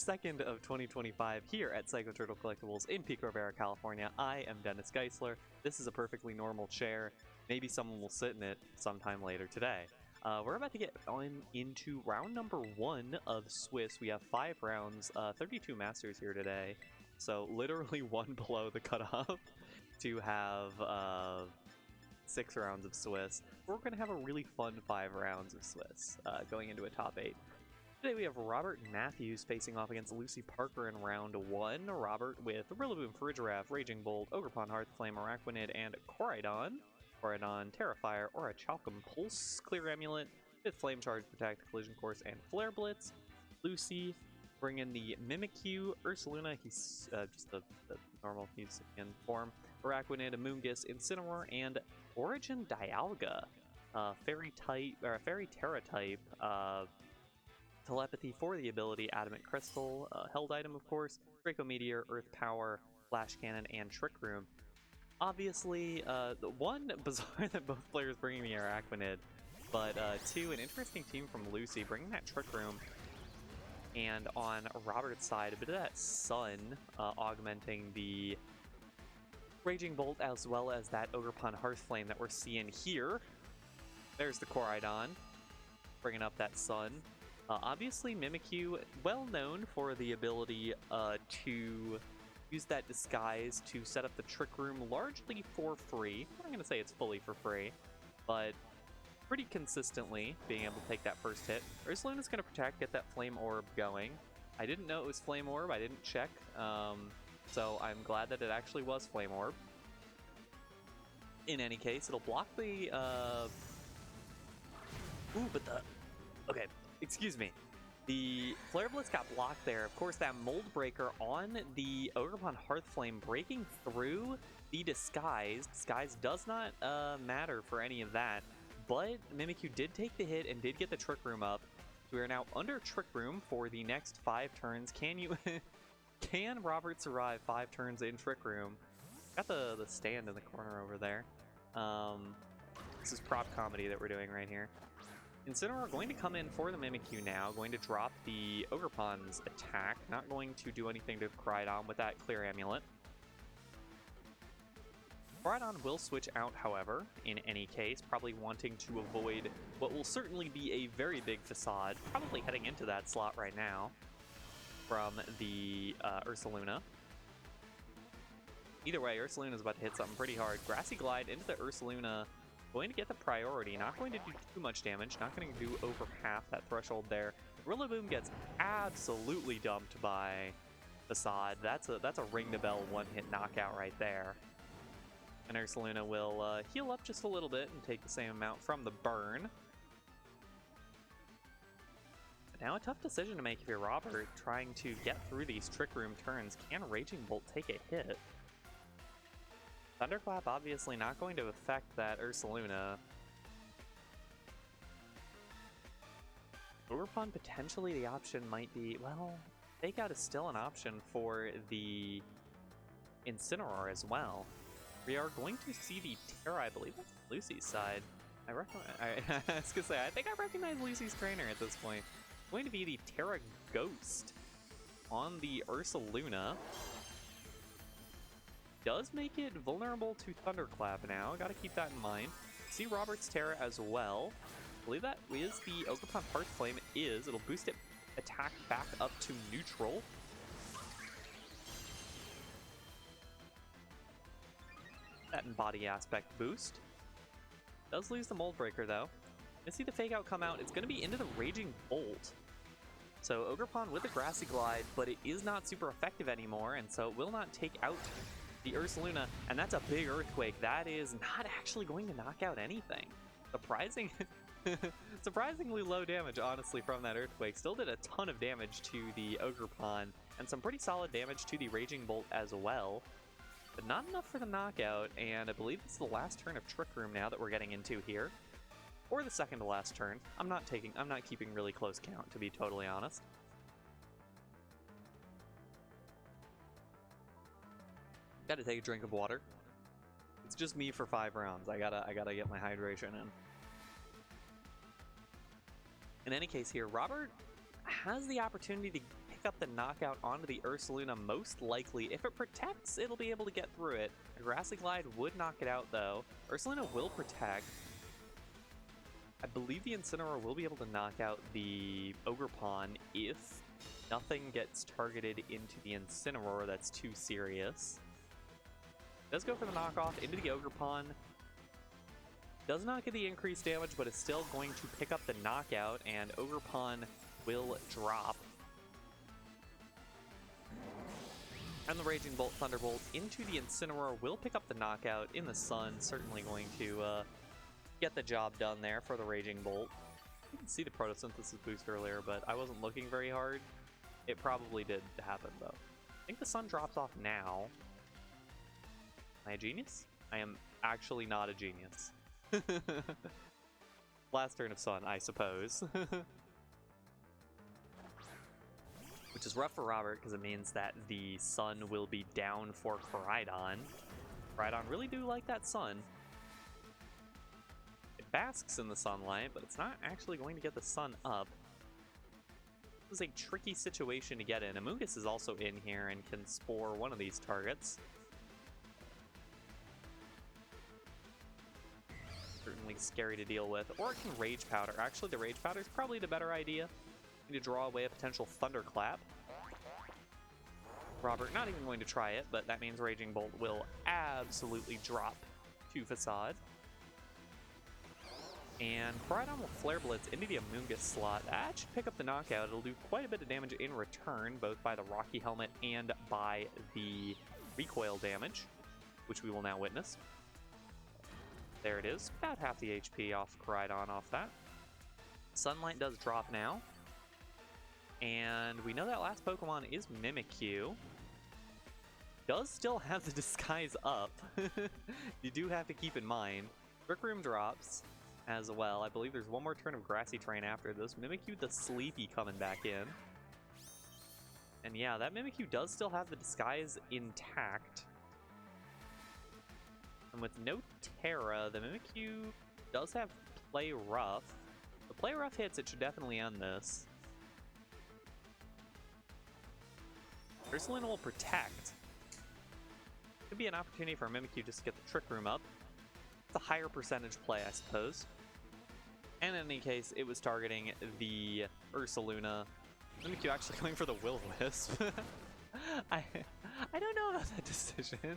2nd of 2025 here at Psycho Turtle Collectibles in Pico Rivera, California. I am Dennis Geisler. This is a perfectly normal chair. Maybe someone will sit in it sometime later today. We're about to get on into round number 1 of Swiss. We have 5 rounds, 32 masters here today. So literally one below the cutoff to have 6 rounds of Swiss. We're going to have a really fun 5 rounds of Swiss going into a top 8. Today we have Robert Matthews facing off against Lucy Parker in round 1. Robert with Rillaboom, Farigiraf, Raging Bolt, Ogerpon, Hearthflame, Araquanid, and Koraidon. Koraidon, Terrifier, or a Chalcom Pulse, Clear Amulet, with Flame Charge, Protect, Collision Course, and Flare Blitz. Lucy bring in the Mimikyu, Ursaluna, he's just the normal Musican form, Araquanid, Amoonguss, Incineroar, and Origin Dialga. Fairy Terra type, Telepathy for the ability, Adamant Crystal, Held item of course, Draco Meteor, Earth Power, Flash Cannon, and Trick Room. Obviously, the one bizarre that both players bringing the Araquanid, but 2, an interesting team from Lucy bringing that Trick Room, and on Robert's side, a bit of that Sun augmenting the Raging Bolt as well as that Ogerpon Hearthflame that we're seeing here. There's the Koraidon, bringing up that Sun. Obviously, Mimikyu, well known for the ability to use that disguise to set up the Trick Room largely for free. I'm not going to say it's fully for free, but pretty consistently being able to take that first hit. Ursaluna's going to protect, get that Flame Orb going. I didn't know it was Flame Orb, I didn't check, so I'm glad that it actually was Flame Orb. In any case, it'll block the... Okay. Excuse me. The Flare Blitz got blocked there. Of course, that Mold Breaker on the Ogerpon Hearthflame breaking through the Disguise. Disguise does not matter for any of that, but Mimikyu did take the hit and did get the Trick Room up. We are now under Trick Room for the next 5 turns. Can Robert survive 5 turns in Trick Room? Got the stand in the corner over there. This is prop comedy that we're doing right here. Incineroar going to come in for the Mimikyu now, going to drop the Ogerpon's attack, not going to do anything to Koraidon with that Clear Amulet. Koraidon will switch out, however, in any case, probably wanting to avoid what will certainly be a very big Facade, probably heading into that slot right now from the Ursaluna. Either way, Ursaluna is about to hit something pretty hard. Grassy Glide into the Ursaluna. Going to get the priority, not going to do too much damage, not going to do over half that threshold there. Rillaboom gets absolutely dumped by Facade. That's a ring the bell one-hit knockout right there. And Ursaluna will heal up just a little bit and take the same amount from the burn. But now a tough decision to make if you're Robert, trying to get through these Trick Room turns. Can Raging Bolt take a hit? Thunderclap obviously not going to affect that Ursaluna. Ogerpon potentially the option might be, well, Fake Out is still an option for the Incineroar as well. We are going to see the Terra, I believe that's Lucy's side. I was gonna say, I think I recognize Lucy's trainer at this point. It's going to be the Terra Ghost on the Ursaluna. Does make it vulnerable to Thunderclap now. Got to keep that in mind. See Robert's Terra as well. I believe that is the Ogerpon Hearthflame. It is. It'll boost it attack back up to neutral. That in body aspect boost. Does lose the Mold Breaker though. Gonna see the Fake Out come out. It's going to be into the Raging Bolt. So Ogerpon with a Grassy Glide, but it is not super effective anymore, and so it will not take out the Ursaluna, and that's a big Earthquake. That is not actually going to knock out anything. Surprisingly low damage, honestly, from that Earthquake. Still did a ton of damage to the Ogerpon, and some pretty solid damage to the Raging Bolt as well. But not enough for the knockout, and I believe it's the last turn of Trick Room now that we're getting into here. Or the second to last turn. I'm not keeping really close count, to be totally honest. Gotta take a drink of water. It's just me for 5 rounds. I gotta get my hydration in. In any case here, Robert has the opportunity to pick pick up the knockout onto the Ursaluna. Most likely, if it protects, it'll be able to get through it. A Grassy Glide would knock it out, though. Ursaluna will protect. I believe the Incineroar will be able to knock out the Ogerpon if nothing gets targeted into the Incineroar that's too serious. Does go for the knockoff into the Ogerpon. Does not get the increased damage, but is still going to pick up the knockout, and Ogerpon will drop. And the Raging Bolt Thunderbolt into the Incineroar will pick up the knockout in the sun. Certainly going to get the job done there for the Raging Bolt. You can see the Photosynthesis boost earlier, but I wasn't looking very hard. It probably did happen, though. I think the sun drops off now. Am I a genius? I am actually not a genius. Last turn of sun, I suppose. Which is rough for Robert, because it means that the sun will be down for Koraidon. Koraidon really do like that sun. It basks in the sunlight, but it's not actually going to get the sun up. This is a tricky situation to get in. Amoonguss is also in here and can spore one of these targets. Certainly scary to deal with. Or it can Rage Powder. Actually, the Rage Powder is probably the better idea. To draw away a potential Thunderclap. Robert not even going to try it, but that means Raging Bolt will absolutely drop to Facade. And Koraidon will Flare Blitz into the Amoonguss slot. That should pick up the knockout. It'll do quite a bit of damage in return, both by the Rocky Helmet and by the recoil damage, which we will now witness. There it is. About half the HP off Koraidon off that. Sunlight does drop now. And we know that last Pokemon is Mimikyu. Does still have the disguise up. You do have to keep in mind. Trick Room drops as well. I believe there's one more turn of Grassy Terrain after this. Mimikyu the Sleepy coming back in. And yeah, that Mimikyu does still have the disguise intact. And with no Terra, the Mimikyu does have Play Rough. If Play Rough hits, it should definitely end this. Ursaluna will protect. Could be an opportunity for Mimikyu just to get the Trick Room up. It's a higher percentage play, I suppose. And in any case, it was targeting the Ursaluna. Mimikyu actually going for the Will-O-Wisp. I don't know about that decision.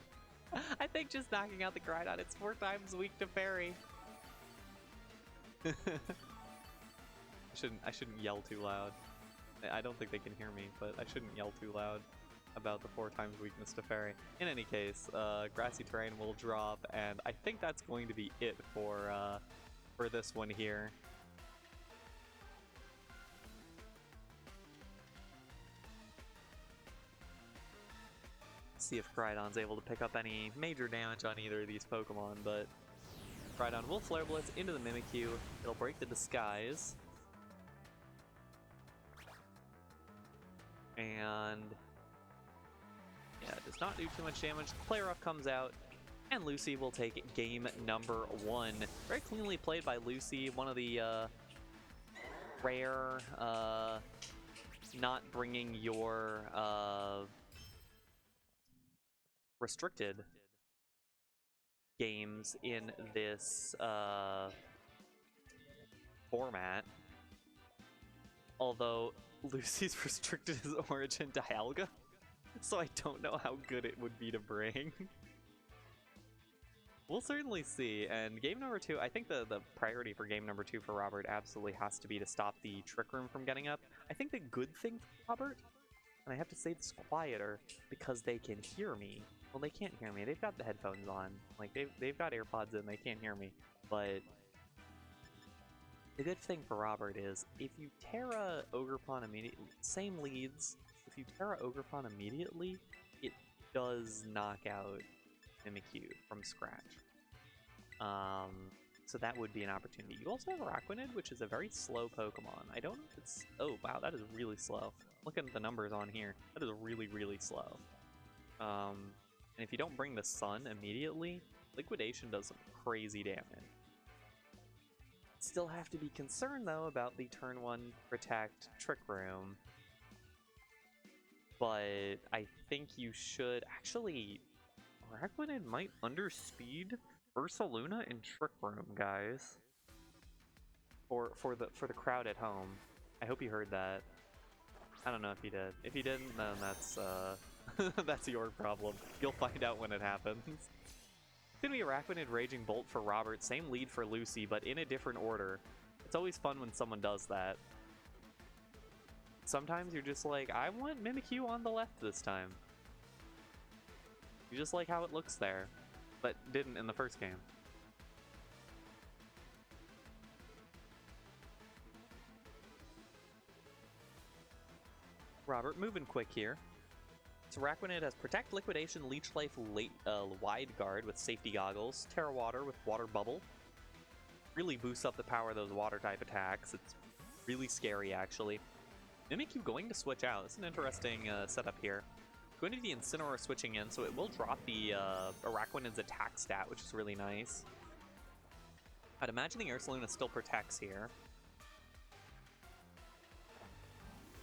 I think just knocking out the Koraidon, it's 4 times weak to Fairy. I shouldn't yell too loud. I don't think they can hear me, but I shouldn't yell too loud about the 4 times weakness to Fairy. In any case, Grassy Terrain will drop, and I think that's going to be it for this one here. See if Koraidon's able to pick up any major damage on either of these Pokemon, but Koraidon will Flare Blitz into the Mimikyu. It'll break the disguise. And yeah, it does not do too much damage. Play Rough comes out, and Lucy will take game number 1. Very cleanly played by Lucy. One of the rare not bringing your restricted games in this format. Although Lucy's restricted his origin Dialga, so I don't know how good it would be to bring. We'll certainly see. And game number 2, I think the priority for game number 2 for Robert absolutely has to be to stop the Trick Room from getting up. I think the good thing for Robert, and I have to say this quieter because they can hear me. Well, they can't hear me. They've got the headphones on. Like, they've got AirPods in. They can't hear me. But the good thing for Robert is if you Terra Ogerpon immediately, same leads, if you Terra Ogerpon immediately, it does knock out Mimikyu from scratch. So that would be an opportunity. You also have Araquanid, which is a very slow Pokemon. I don't know if it's... Oh, wow, that is really slow. Looking at the numbers on here, that is really, really slow. And if you don't bring the Sun immediately, Liquidation does some crazy damage. Still have to be concerned, though, about the turn 1 Protect Trick Room. but I think you should actually. Araquanid might underspeed Ursaluna in Trick Room, guys. For the crowd at home. I hope you heard that. I don't know if you did. If you didn't, then that's that's your problem. You'll find out when it happens. It's gonna be Araquanid Raging Bolt for Robert, same lead for Lucy, but in a different order. It's always fun when someone does that. Sometimes you're just like, I want Mimikyu on the left this time. You just like how it looks there, but didn't in the first game. Robert moving quick here. So Araquanid has Protect, Liquidation, Leech Life, Wide Guard with Safety Goggles, Terra Water with Water Bubble. Really boosts up the power of those water type attacks. It's really scary actually. Mimikyu going to switch out. It's an interesting setup here. Going to the Incineroar switching in, so it will drop the Araquanid's attack stat, which is really nice. I'd imagine the Ursaluna still protects here.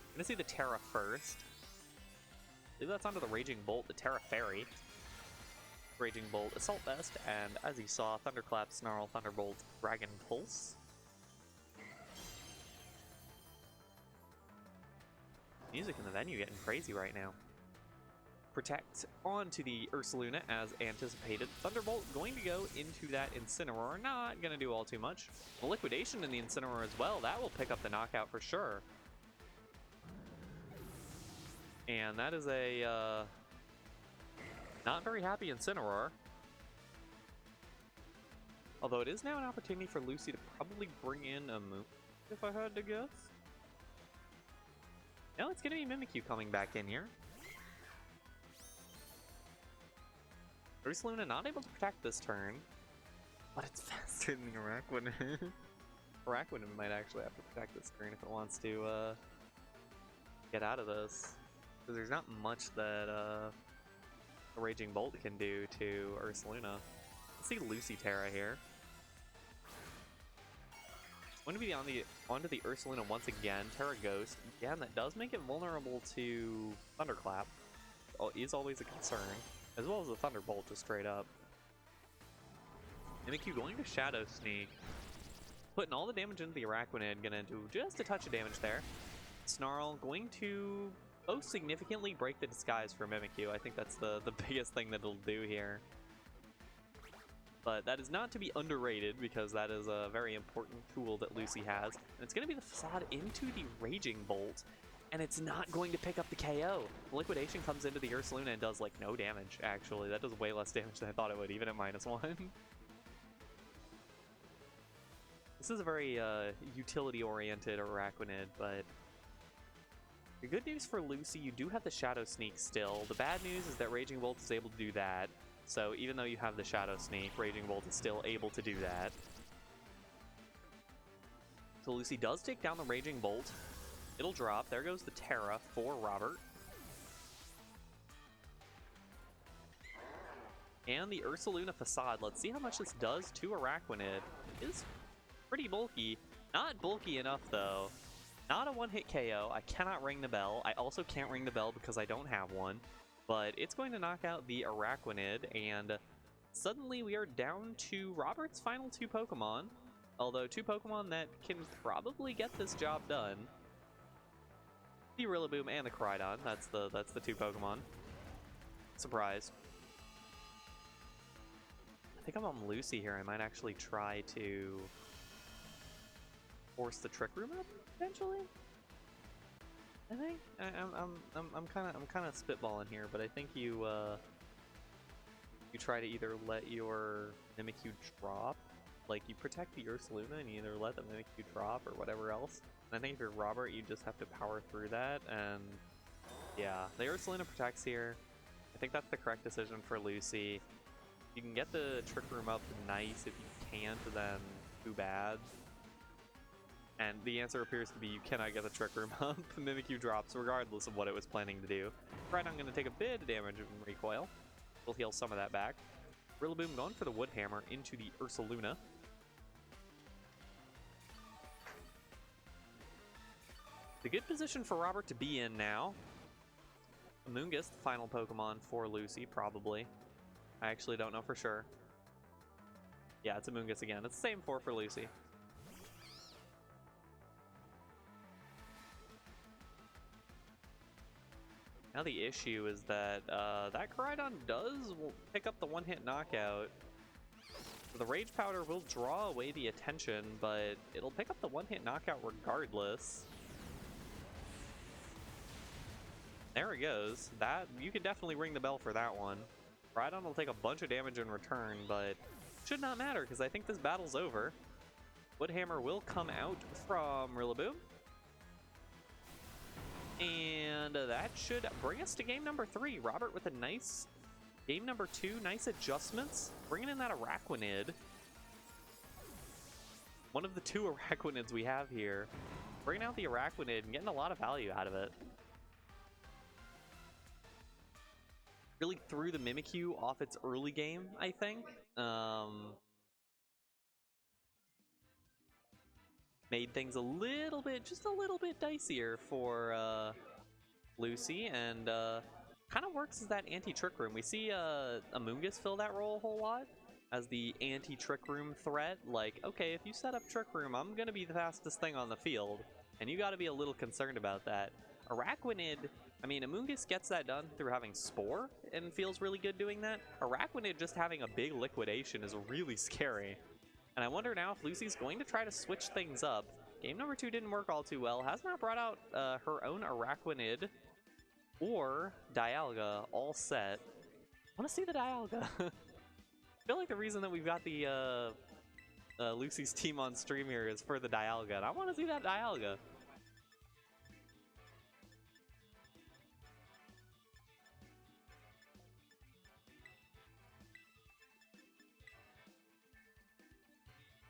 I'm gonna see the Terra first. I believe that's onto the Raging Bolt, the Terra Fairy. Raging Bolt, Assault Vest, and as you saw, Thunderclap, Snarl, Thunderbolt, Dragon Pulse. Music in the venue getting crazy right now. Protect onto the Ursaluna as anticipated. Thunderbolt going to go into that Incineroar. Not going to do all too much. The Liquidation in the Incineroar as well. That will pick up the knockout for sure. And that is a not very happy Incineroar. Although it is now an opportunity for Lucy to probably bring in a move, if I had to guess. No, it's going to be Mimikyu coming back in here. Ursaluna not able to protect this turn, but it's faster than the Araquanid. Araquanid might actually have to protect this turn if it wants to get out of this. Because there's not much that a Raging Bolt can do to Ursaluna. Let's see Lucy Terra here. Going to be onto the Ursaluna once again. Terra Ghost. Again, that does make it vulnerable to Thunderclap. Is always a concern. As well as the Thunderbolt, just straight up. Mimikyu going to Shadow Sneak. Putting all the damage into the Araquanid, gonna do just a touch of damage there. Snarl going to most significantly break the disguise for Mimikyu. I think that's the biggest thing that it'll do here. But that is not to be underrated because that is a very important tool that Lucy has. And it's gonna be the Facade into the Raging Bolt. And it's not going to pick up the KO. Liquidation comes into the Ursaluna and does like no damage, actually. That does way less damage than I thought it would, even at -1. This is a very utility-oriented Araquanid, but the good news for Lucy, you do have the Shadow Sneak still. The bad news is that Raging Bolt is able to do that. So even though you have the Shadow Sneak, Raging Bolt is still able to do that. So Lucy does take down the Raging Bolt. It'll drop. There goes the Terra for Robert. And the Ursaluna Facade. Let's see how much this does to Araquanid. It is pretty bulky. Not bulky enough, though. Not a one-hit KO. I cannot ring the bell. I also can't ring the bell because I don't have one. But it's going to knock out the Araquanid, and suddenly we are down to Robert's final 2 Pokemon. Although 2 Pokemon that can probably get this job done. The Rillaboom and the Koraidon. That's the 2 Pokemon. Surprise. I think I'm on Lucy here. I might actually try to force the Trick Room up potentially. I think I'm kind of spitballing here, but I think you try to either let your Mimikyu drop, like you protect the Ursaluna and you either let the Mimikyu drop or whatever else. And I think if you're Robert, you just have to power through that, and yeah, the Ursaluna protects here. I think that's the correct decision for Lucy. You can get the Trick Room up nice. If you can't, then too bad. And the answer appears to be you cannot get the Trick Room up. Mimikyu drops regardless of what it was planning to do. Right, I'm going to take a bit of damage from recoil. We'll heal some of that back. Rillaboom going for the Wood Hammer into the Ursaluna. The good position for Robert to be in now. Amoonguss, the final Pokemon for Lucy, probably. I actually don't know for sure. Yeah, it's Amoonguss again. It's the same 4 for Lucy. Now the issue is that that Koraidon does pick up the one-hit knockout. The Rage Powder will draw away the attention, but it'll pick up the one-hit knockout regardless. There it goes. That, you can definitely ring the bell for that one. Koraidon will take a bunch of damage in return, but should not matter because I think this battle's over. Woodhammer will come out from Rillaboom. And that should bring us to game number 3. Robert with a nice game number 2, nice adjustments, bringing in that Araquanid. One of the 2 Araquanids we have here. Bringing out the Araquanid and getting a lot of value out of it. Really threw the Mimikyu off its early game, I think. Made things a little bit, just a little bit dicier for Lucy, and kind of works as that anti-Trick Room. We see Amoonguss fill that role a whole lot as the anti-Trick Room threat. Like, okay, if you set up Trick Room, I'm gonna be the fastest thing on the field, and you gotta be a little concerned about that. Araquanid, I mean, Amoonguss gets that done through having Spore, and feels really good doing that. Araquanid just having a big liquidation is really scary. And I wonder now if Lucy's going to try to switch things up. Game number 2 didn't work all too well. Has not brought out her own Araquanid or Dialga all set. I want to see the Dialga. I feel like the reason that we've got the Lucy's team on stream here is for the Dialga, and I want to see that Dialga.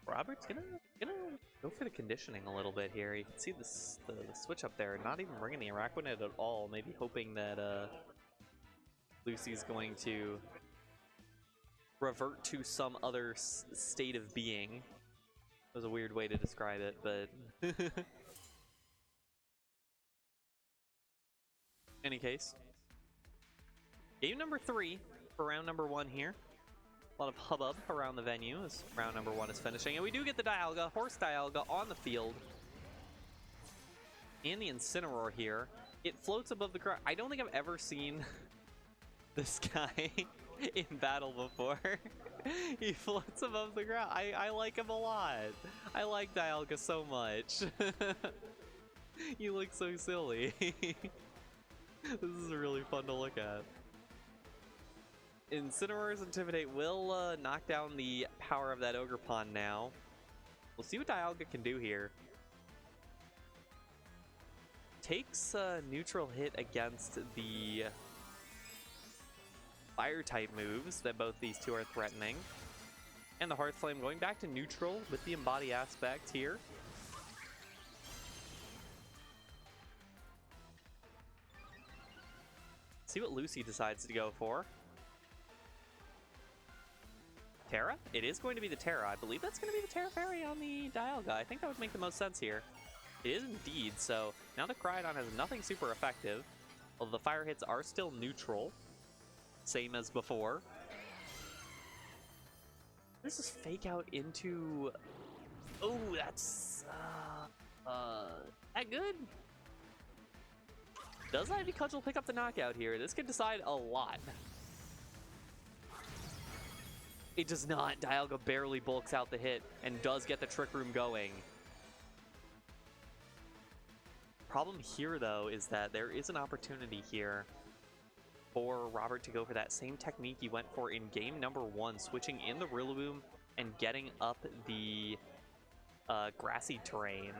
Robert's gonna go for the conditioning a little bit here. You can see the switch up there, not even bringing the Araquanid at all. Maybe hoping that Lucy's going to revert to some other state of being. That was a weird way to describe it, but any case, game number 3 for round number 1 here. A lot of hubbub around the venue as round number 1 is finishing. And we do get the Dialga, Horse Dialga, on the field. And the Incineroar here. It floats above the ground. I don't think I've ever seen this guy in battle before. He floats above the ground. I like him a lot. I like Dialga so much. You look so silly. This is really fun to look at. Incineroar's Intimidate will knock down the power of that Ogerpon now. We'll see what Dialga can do here. Takes a neutral hit against the Fire-type moves that both these 2 are threatening. And the Hearth Flame going back to neutral with the Embody aspect here. See what Lucy decides to go for. Terra? It is going to be the Terra. I believe that's going to be the Terra Fairy on the Dialga. I think that would make the most sense here. It is indeed, so now the Koraidon has nothing super effective, although the fire hits are still neutral, same as before. This is fake out into... Oh, that's... that good? Does Ivy Cudgel pick up the knockout here? This could decide a lot. It does not. Dialga barely bulks out the hit and does get the Trick Room going. Problem here, though, is that there is an opportunity here for Robert to go for that same technique he went for in game number 1, switching in the Rillaboom and getting up the grassy terrain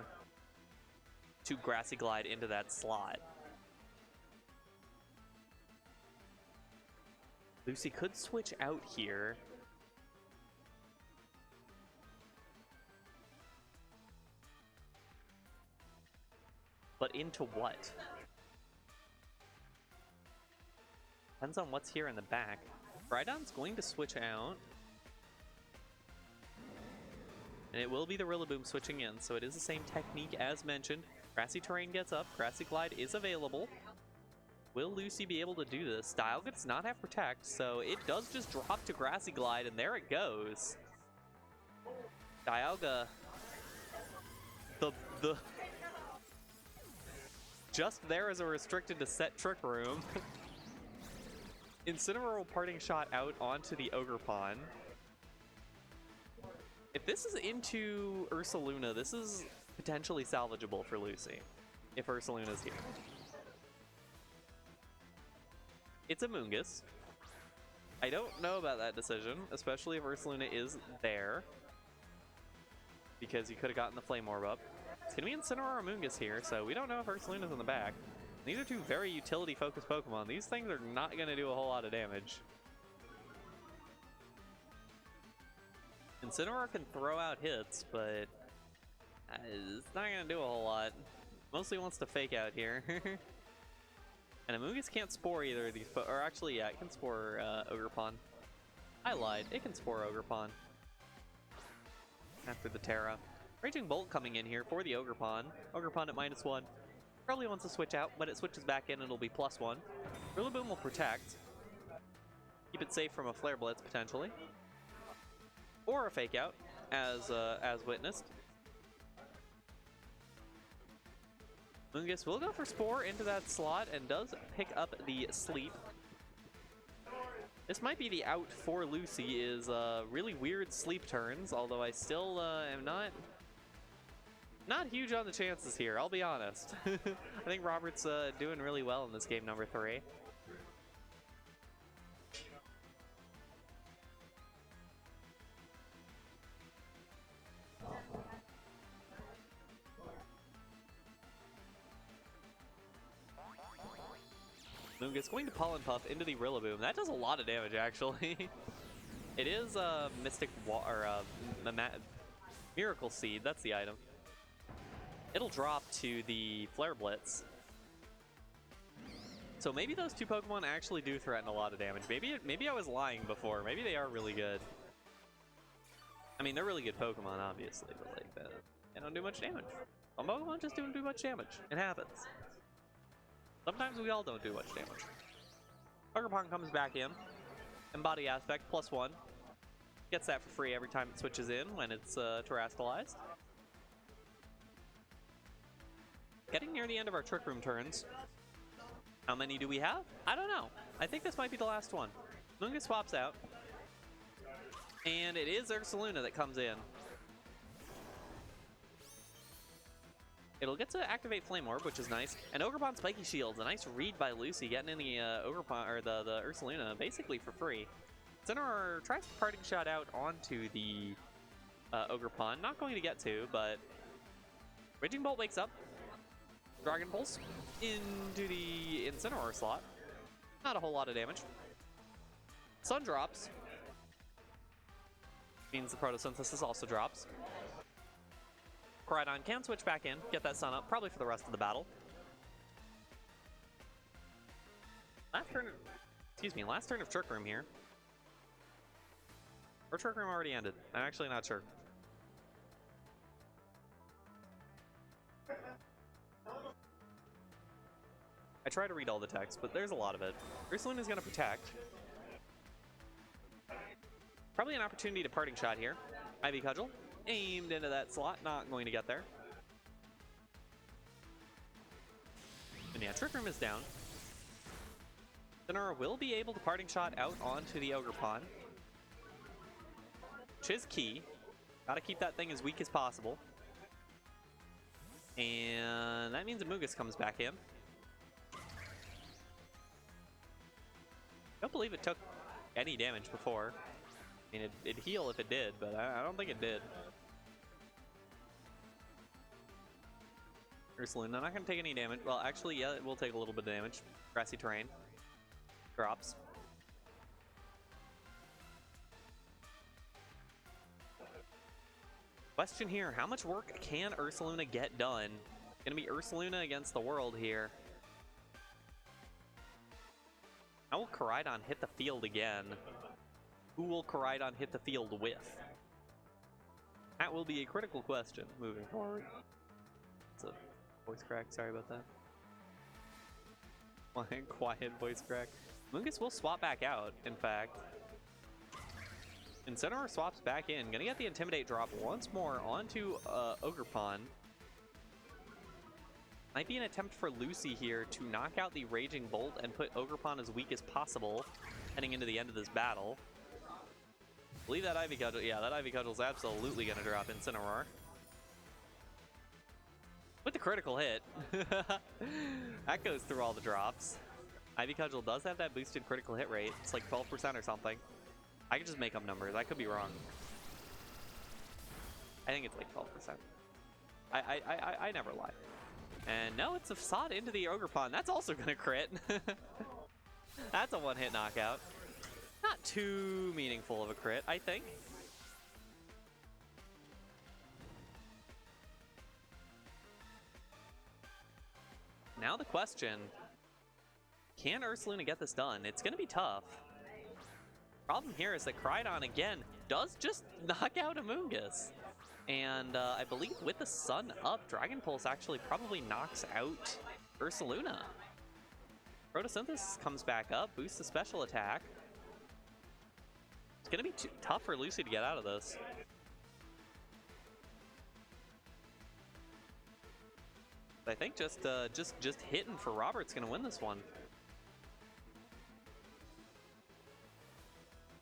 to Grassy Glide into that slot. Lucy could switch out here. But into what? Depends on what's here in the back. Koraidon's going to switch out. And it will be the Rillaboom switching in, so it is the same technique as mentioned. Grassy Terrain gets up, Grassy Glide is available. Will Lucy be able to do this? Dialga does not have Protect, so it does just drop to Grassy Glide, and there it goes. Dialga, the just there as a restricted to set Trick Room. Incineroar Parting Shot out onto the Ogerpon. If this is into Ursaluna, this is potentially salvageable for Lucy. If Ursaluna's here. It's a Moongus. I don't know about that decision, especially if Ursaluna is there. Because you could have gotten the Flame Orb up. It's going to be Incineroar or Moongus here, so we don't know if Ursaluna's in the back. These are two very utility-focused Pokemon. These things are not going to do a whole lot of damage. Incineroar can throw out hits, but it's not going to do a whole lot. Mostly wants to fake out here. And a Moongus can't Spore either of these, or actually, yeah, it can Spore Ogerpon. I lied. It can Spore Ogerpon. After the Terra. Raging Bolt coming in here for the Ogerpon. Ogerpon at -1. Probably wants to switch out. When it switches back in, it'll be +1. Rillaboom will Protect. Keep it safe from a Flare Blitz, potentially. Or a Fake Out, as witnessed. Moongus will go for Spore into that slot and does pick up the Sleep. This might be the out for Lucy, is really weird Sleep turns, although I still am not huge on the chances here, I'll be honest. I think Robert's doing really well in this game number 3. Moongus going to Pollen Puff into the Rillaboom. That does a lot of damage, actually. It is Mystic Miracle Seed. That's the item. It'll drop to the Flare Blitz. So maybe those two Pokemon actually do threaten a lot of damage. Maybe I was lying before. Maybe they are really good. I mean, they're really good Pokemon, obviously, but like they don't do much damage. Some Pokemon just don't do much damage. It happens. Sometimes we all don't do much damage. Ogerpon comes back in. Embody Aspect, +1. Gets that for free every time it switches in when it's terrestrialized. Getting near the end of our Trick Room turns. How many do we have? I don't know. I think this might be the last one. Moongus swaps out. And it is Ursaluna that comes in. It'll get to activate Flame Orb, which is nice. And Ogerpon Spiky Shield's a nice read by Lucy, getting in the Ogerpon or the Ursaluna basically for free. Incineroar tries to Parting Shot out onto the Ogerpon. Not going to get to, but Raging Bolt wakes up. Dragon Pulse into the Incineroar slot. Not a whole lot of damage. Sun drops. Means the Photosynthesis also drops. Koraidon can switch back in, get that Sun up, probably for the rest of the battle. Last turn of Trick Room here. Or Trick Room already ended. I'm actually not sure. I try to read all the text, but there's a lot of it. Ursaluna is going to Protect. Probably an opportunity to Parting Shot here. Ivy Cudgel. Aimed into that slot, not going to get there. And yeah, Trick Room is down. Incineroar will be able to Parting Shot out onto the Ogerpon, which is key. Gotta keep that thing as weak as possible. And that means a Moongus comes back in. Don't believe it took any damage before. I mean, it'd heal if it did, but I don't think it did. Ursaluna not going to take any damage. Well, actually, yeah, it will take a little bit of damage. Grassy terrain. Drops. Question here, how much work can Ursaluna get done? Gonna be Ursaluna against the world here. How will Koraidon hit the field again? Who will Koraidon hit the field with? That will be a critical question moving forward. It's a voice crack, sorry about that. Quiet voice crack. Mungus will swap back out, in fact. Incineroar swaps back in. Gonna get the Intimidate drop once more onto Ogerpon. Might be an attempt for Lucy here to knock out the Raging Bolt and put Ogerpon as weak as possible heading into the end of this battle. Believe that Ivy Cudgel. Yeah, that Ivy Cudgel's absolutely gonna drop Incineroar. With the critical hit. That goes through all the drops. Ivy Cudgel does have that boosted critical hit rate. It's like 12% or something. I could just make up numbers. I could be wrong. I think it's like 12%. I never lie. And no, it's a Facade into the Ogerpon. That's also going to crit. That's a one-hit knockout. Not too meaningful of a crit, I think. Now the question, can Ursaluna get this done? It's going to be tough. Problem here is that Crydon, again, does just knock out Amoonguss. And I believe with the sun up, Dragon Pulse actually probably knocks out Ursaluna. Photosynthesis comes back up, boosts the special attack. It's going to be tough for Lucy to get out of this. I think just hitting for Robert's going to win this one.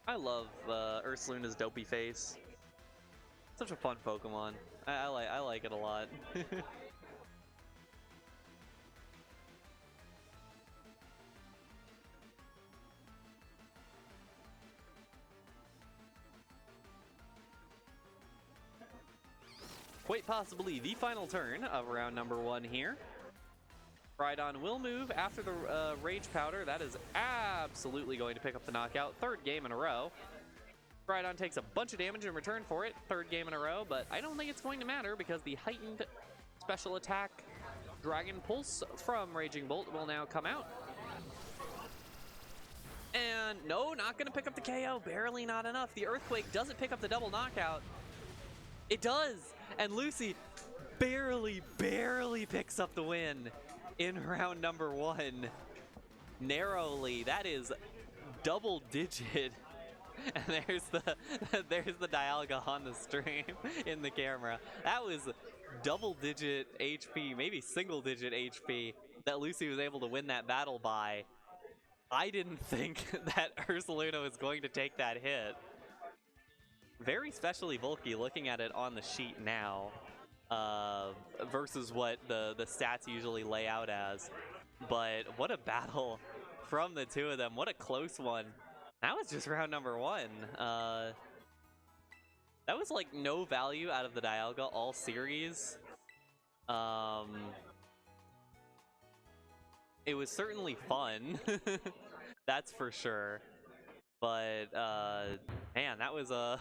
I love Ursaluna's dopey face. Such a fun Pokemon. I like it a lot. Quite possibly the final turn of round number 1 here. Crydon will move after the Rage Powder. That is absolutely going to pick up the knockout. 3rd game in a row. Crydon takes a bunch of damage in return for it. 3rd game in a row, but I don't think it's going to matter because the heightened special attack Dragon Pulse from Raging Bolt will now come out. And no, not going to pick up the KO. Barely not enough. The Earthquake doesn't pick up the double knockout. It does! And Lucy barely picks up the win in round number 1. Narrowly. That is double digit. And there's the Dialga on the stream in the camera. That was double digit HP, maybe single digit HP that Lucy was able to win that battle by. I didn't think that Ursaluna was going to take that hit. Very specially bulky looking at it on the sheet now versus what the stats usually lay out as. But what a battle from the two of them. What a close one. That was just round number 1. That was like no value out of the Dialga all series. It was certainly fun. That's for sure. But man, that was a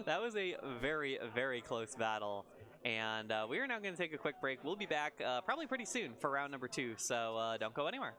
that was a very close battle. And we are now going to take a quick break. We'll be back probably pretty soon for round number 2. So don't go anywhere.